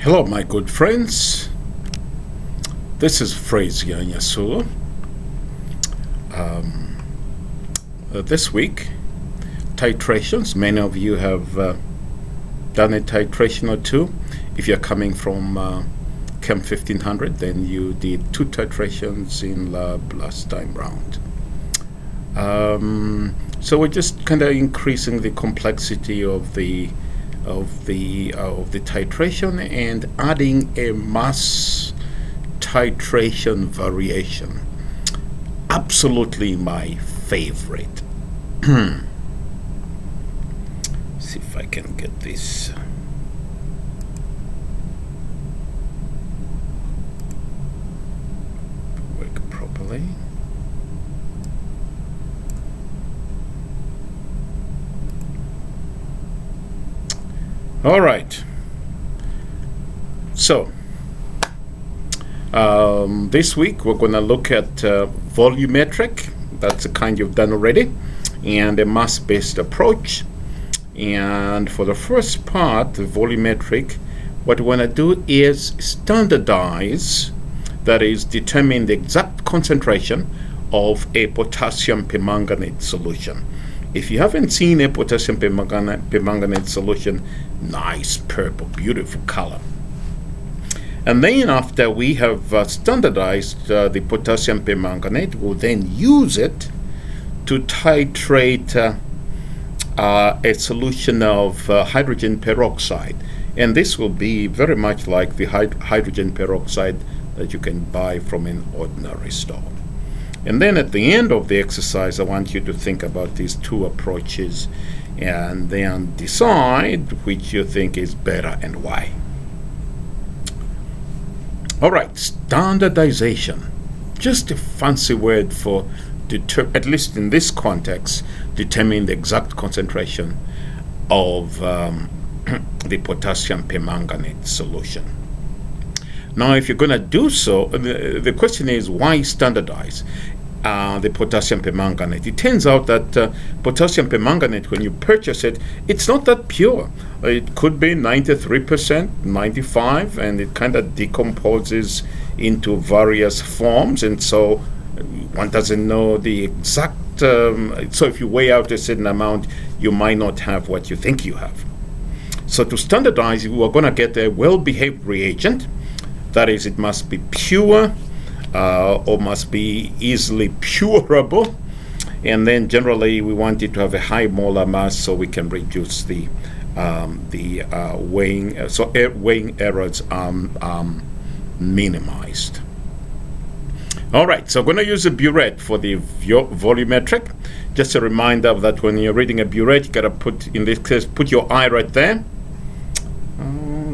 Hello, my good friends. This is Frazier Nyasulu. This week, titrations. Many of you have done a titration or two. If you're coming from Chem 1500, then you did 2 titrations in lab last time round. So we're just kind of increasing the complexity of the titration and adding a mass titration variation. Absolutely my favorite. See if I can get this. Work properly. All right. So this week we're going to look at volumetric. That's a kind you've done already, and a mass-based approach. And for the first part, the volumetric, what we want to do is standardize, that is, determine the exact concentration of a potassium permanganate solution. If you haven't seen a potassium permanganate solution, nice purple, beautiful color. And then after we have standardized the potassium permanganate, we'll then use it to titrate a solution of hydrogen peroxide. And this will be very much like the hydrogen peroxide that you can buy from an ordinary store. And then at the end of the exercise, I want you to think about these 2 approaches and then decide which you think is better and why. All right, standardization. Just a fancy word for, at least in this context, determine the exact concentration of the potassium permanganate solution. Now, if you're going to do so, the question is, why standardize the potassium permanganate? It turns out that potassium permanganate, when you purchase it, it's not that pure. It could be 93%, 95%, and it kind of decomposes into various forms, and so one doesn't know the exact. So if you weigh out a certain amount, you might not have what you think you have. So to standardize, we are going to get a well-behaved reagent. That is, it must be pure or must be easily curable, and then generally we want it to have a high molar mass so we can reduce the weighing, so weighing errors are minimized. All right, so I'm going to use a burette for the volumetric. Just a reminder that when you're reading a burette, you got to put, in this case, put your eye right there.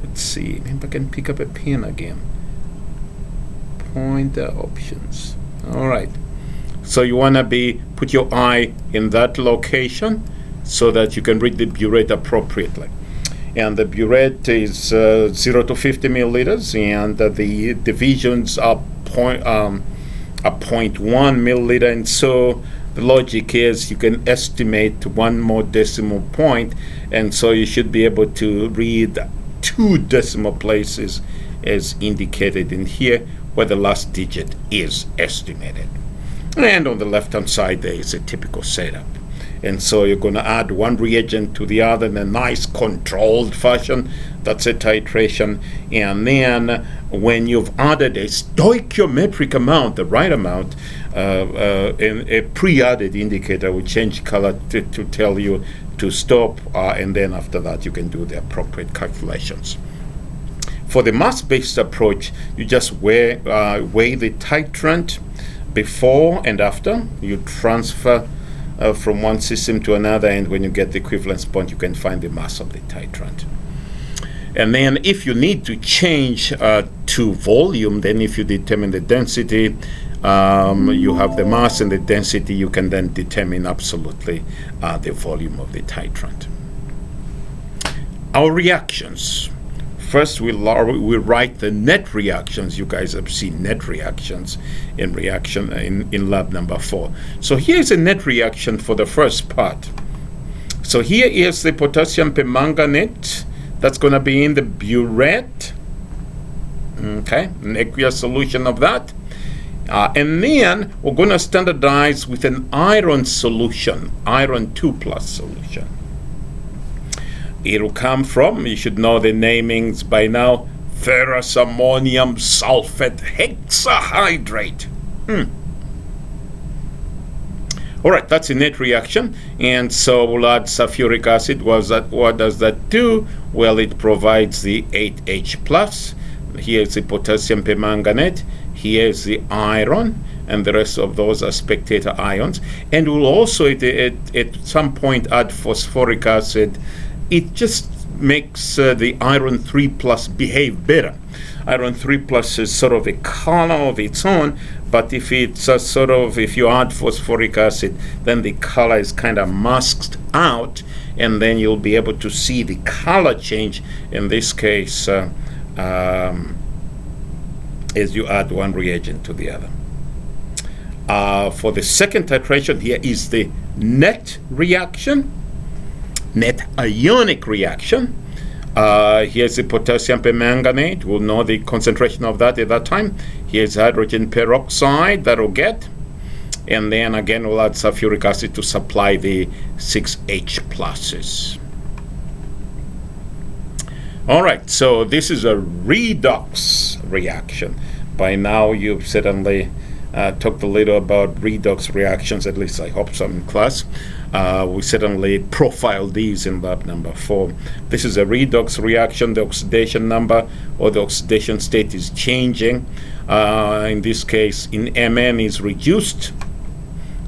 Let's see, maybe I can pick up a pen again. Pointer options. All right. So you want to put your eye in that location so that you can read the burette appropriately. And the burette is 0 to 50 milliliters, and the divisions are 0.1 milliliter, and so the logic is you can estimate 1 more decimal point, and so you should be able to read 2 decimal places as indicated in here, where the last digit is estimated. And on the left hand side there is a typical setup, and so you're going to add one reagent to the other in a nice controlled fashion. That's a titration. And then when you've added a stoichiometric amount, the right amount, a pre-added indicator will change color to tell you to stop, and then after that you can do the appropriate calculations. For the mass-based approach, you just weigh the titrant before and after. You transfer from one system to another, and when you get the equivalence point, you can find the mass of the titrant. And then if you need to change to volume, then if you determine the density, you have the mass and the density, you can then determine absolutely the volume of the titrant. Our reactions. First, we write the net reactions. You guys have seen net reactions in lab number 4. So here's a net reaction for the first part. So here is the potassium permanganate that's going to be in the burette. Okay, an aqueous solution of that. And then we're going to standardize with an iron solution, iron 2+ solution. It'll come from, you should know the namings by now, ferrous ammonium sulfate hexahydrate. All right, that's a net reaction, and so we'll add sulfuric acid. What does that do? Well, it provides the 8H+. Here's the potassium permanganate. Here's the iron, and the rest of those are spectator ions. And we'll also, at some point, add phosphoric acid. It just makes the iron 3+ behave better. Iron 3+ is sort of a color of its own, but if it's if you add phosphoric acid, then the color is kind of masked out, and then you'll be able to see the color change, in this case, as you add one reagent to the other. For the second titration, here is the net reaction, net ionic reaction. Here's the potassium permanganate. We'll know the concentration of that at that time. Here's hydrogen peroxide that we'll get. And then again, we'll add sulfuric acid to supply the 6H+. All right, so this is a redox reaction. By now, you've certainly talked a little about redox reactions, at least I hope so in class. We certainly profiled these in lab number 4. This is a redox reaction. The oxidation number or the oxidation state is changing. In this case, in Mn is reduced.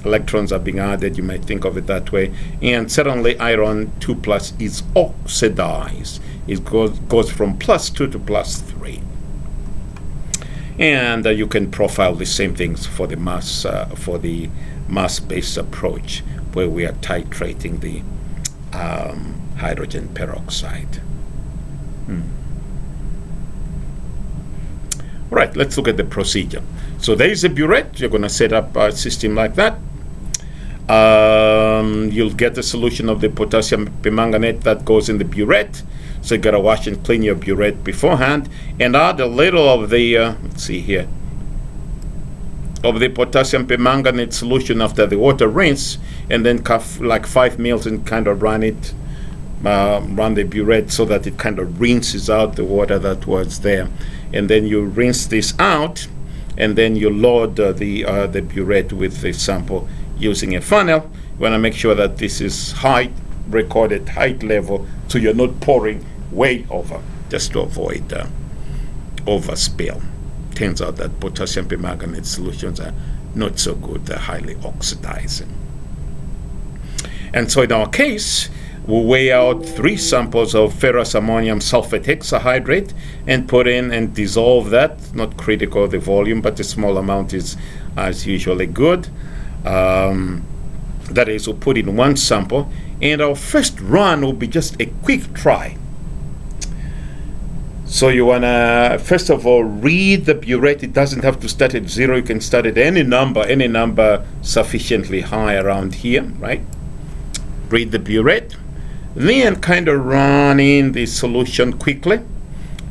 Electrons are being added, you might think of it that way. And certainly iron 2+ is oxidized. It goes from +2 to +3. And you can profile the same things for the mass-based approach, where we are titrating the hydrogen peroxide. All right, let's look at the procedure. So there is a burette. You're going to set up a system like that. You'll get a solution of the potassium permanganate that goes in the burette. So you got to wash and clean your burette beforehand, and add a little of the, let's see here, of the potassium permanganate solution after the water rinse, and then like 5 ml and kind of run it, run the burette so that it kind of rinses out the water that was there. And then you rinse this out, and then you load the burette with the sample using a funnel. You want to make sure that this is recorded height level, so you're not pouring way over, just to avoid overspill. Turns out that potassium permanganate solutions are not so good, they're highly oxidizing. And so in our case, we'll weigh out 3 samples of ferrous ammonium sulfate hexahydrate and put in and dissolve that. Not critical of the volume, but a small amount is as usually good. That is, we'll put in 1 sample, and our first run will be just a quick try. So you want to, first of all, read the burette. It doesn't have to start at 0. You can start at any number sufficiently high around here, right? Read the burette. Then kind of run in the solution quickly.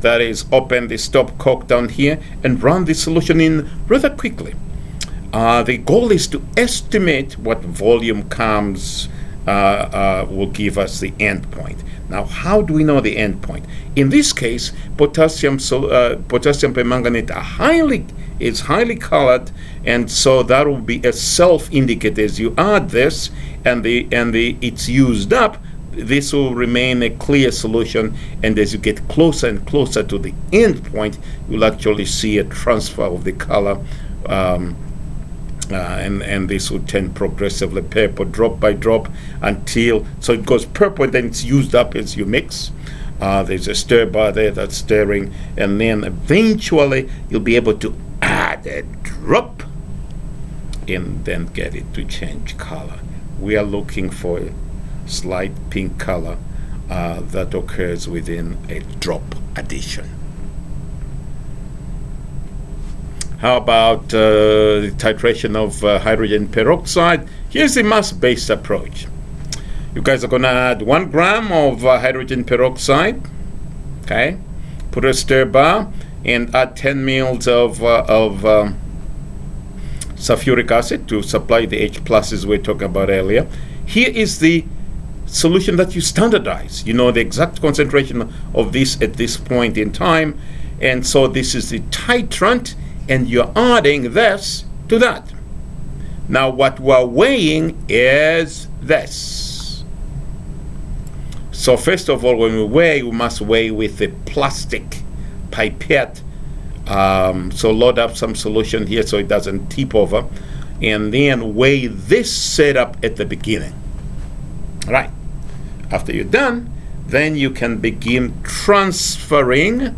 That is, open the stopcock down here and run the solution in rather quickly. The goal is to estimate what volume comes, will give us the end point. Now, how do we know the end point? In this case, potassium permanganate is highly colored, and so that will be a self-indicator. As you add this and it's used up, this will remain a clear solution, and as you get closer and closer to the end point, you'll actually see a transfer of the color, and this will turn progressively purple, drop by drop, until, so it goes purple and then it's used up as you mix. There's a stir bar there that's stirring, and then eventually you'll be able to add a drop and then get it to change color. We are looking for a slight pink color that occurs within a drop addition. How about the titration of hydrogen peroxide? Here's the mass-based approach. You guys are going to add 1 gram of hydrogen peroxide. Okay, put a stir bar, and add 10 mils of sulfuric acid to supply the H pluses we were talking about earlier. Here is the solution that you standardize. You know the exact concentration of this at this point in time, and so this is the titrant, and you're adding this to that. Now what we're weighing is this. So first of all, when we weigh, we must weigh with a plastic pipette. So load up some solution here so it doesn't tip over, and then weigh this setup at the beginning. All right. After you're done, then you can begin transferring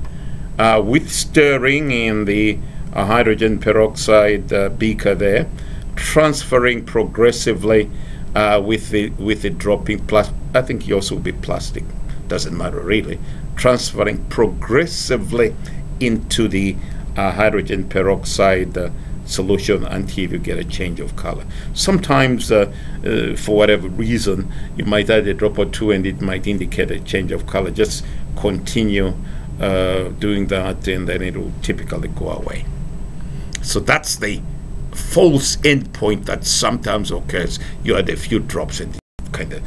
with stirring in the hydrogen peroxide beaker there, transferring progressively with the dropping plastic. I think yours will be plastic, doesn't matter really. Transferring progressively into the hydrogen peroxide solution until you get a change of color. Sometimes for whatever reason you might add a drop or two and it might indicate a change of color. Just continue doing that and then it will typically go away. So that's the false endpoint that sometimes occurs. You add a few drops and it kind of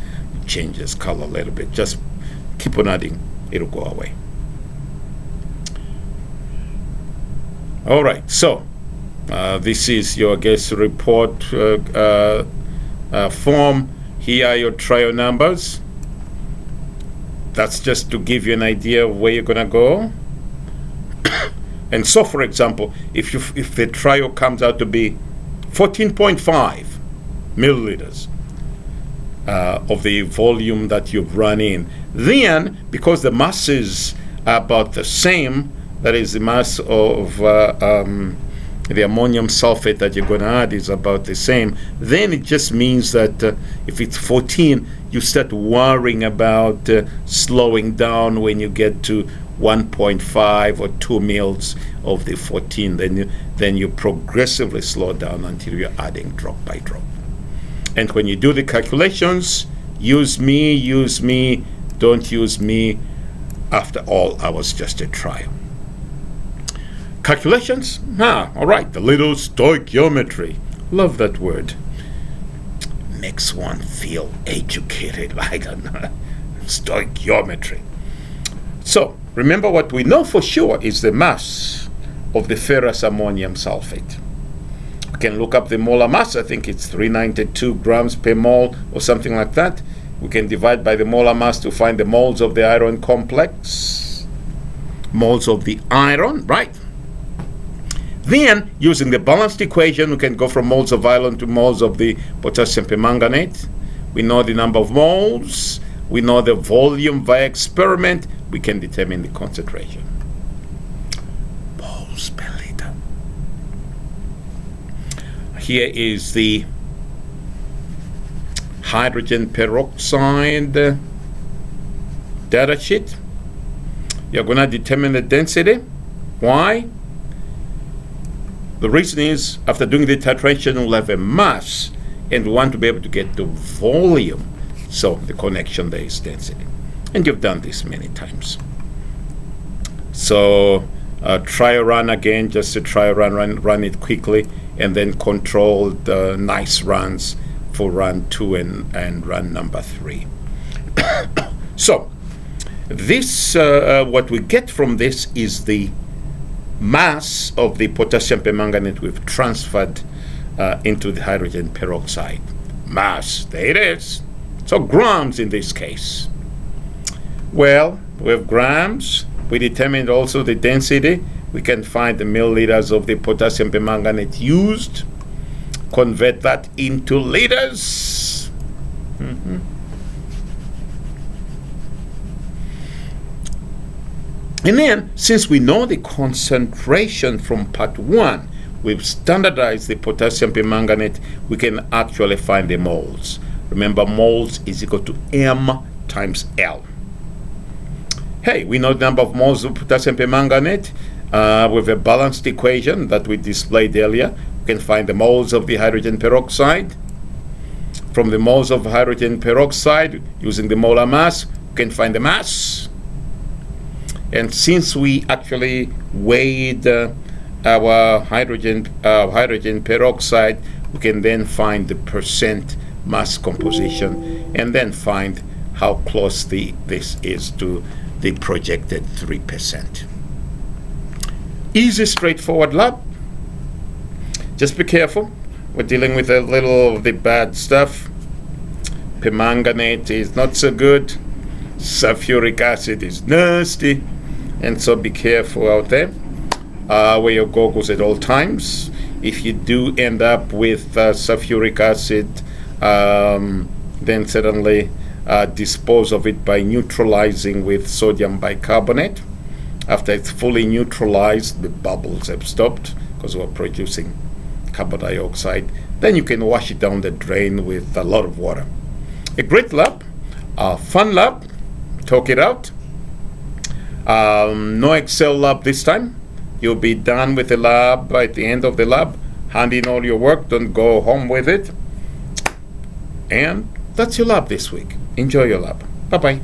changes color a little bit. Just keep on adding, it'll go away. All right, so this is your guest report form. Here are your trial numbers. That's just to give you an idea of where you're going to go. And so, for example, if the trial comes out to be 14.5 milliliters of the volume that you've run in, then because the masses are about the same, that is the mass of the ammonium sulfate that you're going to add is about the same, then it just means that if it's 14, you start worrying about slowing down when you get to 1.5 or 2 mils of the 14. Then you progressively slow down until you're adding drop by drop. And when you do the calculations, use me, don't use me. After all, I was just a trial. Calculations? All right, the little stoichiometry. Love that word. Makes one feel educated. I don't know. Stoichiometry. So, remember what we know for sure is the mass of the ferrous ammonium sulfate. We can look up the molar mass. I think it's 392 grams per mole or something like that. We can divide by the molar mass to find the moles of the iron complex. Moles of the iron, right? Then, using the balanced equation, we can go from moles of iron to moles of the potassium permanganate. We know the number of moles. We know the volume via experiment. We can determine the concentration. Moles per liter. Here is the hydrogen peroxide data sheet. You're going to determine the density. Why? The reason is, after doing the titration, we'll have a mass, and we want to be able to get the volume. So the connection there is density. And you've done this many times. So try a run again, just a try a run it quickly, and then controlled nice runs for run 2 and run number 3. So this, what we get from this is the mass of the potassium permanganate we've transferred into the hydrogen peroxide. Mass, there it is. So grams in this case. Well, we have grams. We determined also the density. We can find the milliliters of the potassium permanganate used. Convert that into liters. And then, since we know the concentration from part 1, we've standardized the potassium permanganate, we can actually find the moles. Remember, moles is equal to M times L. Hey, we know the number of moles of potassium permanganate with a balanced equation that we displayed earlier. We can find the moles of the hydrogen peroxide. From the moles of hydrogen peroxide, using the molar mass, we can find the mass. And since we actually weighed our hydrogen peroxide, we can then find the percent mass composition and then find how close this is to the projected 3%. Easy, straightforward lab. Just be careful. We're dealing with a little of the bad stuff. Permanganate is not so good. Sulfuric acid is nasty. And so be careful out there. Wear your goggles at all times. If you do end up with sulfuric acid, then certainly dispose of it by neutralizing with sodium bicarbonate. After it's fully neutralized, the bubbles have stopped because we're producing carbon dioxide. Then you can wash it down the drain with a lot of water. A great lab, a fun lab, talk it out. No Excel lab this time. You'll be done with the lab at the end of the lab. Hand in all your work, don't go home with it. And that's your lab this week. Enjoy your lab. Bye-bye.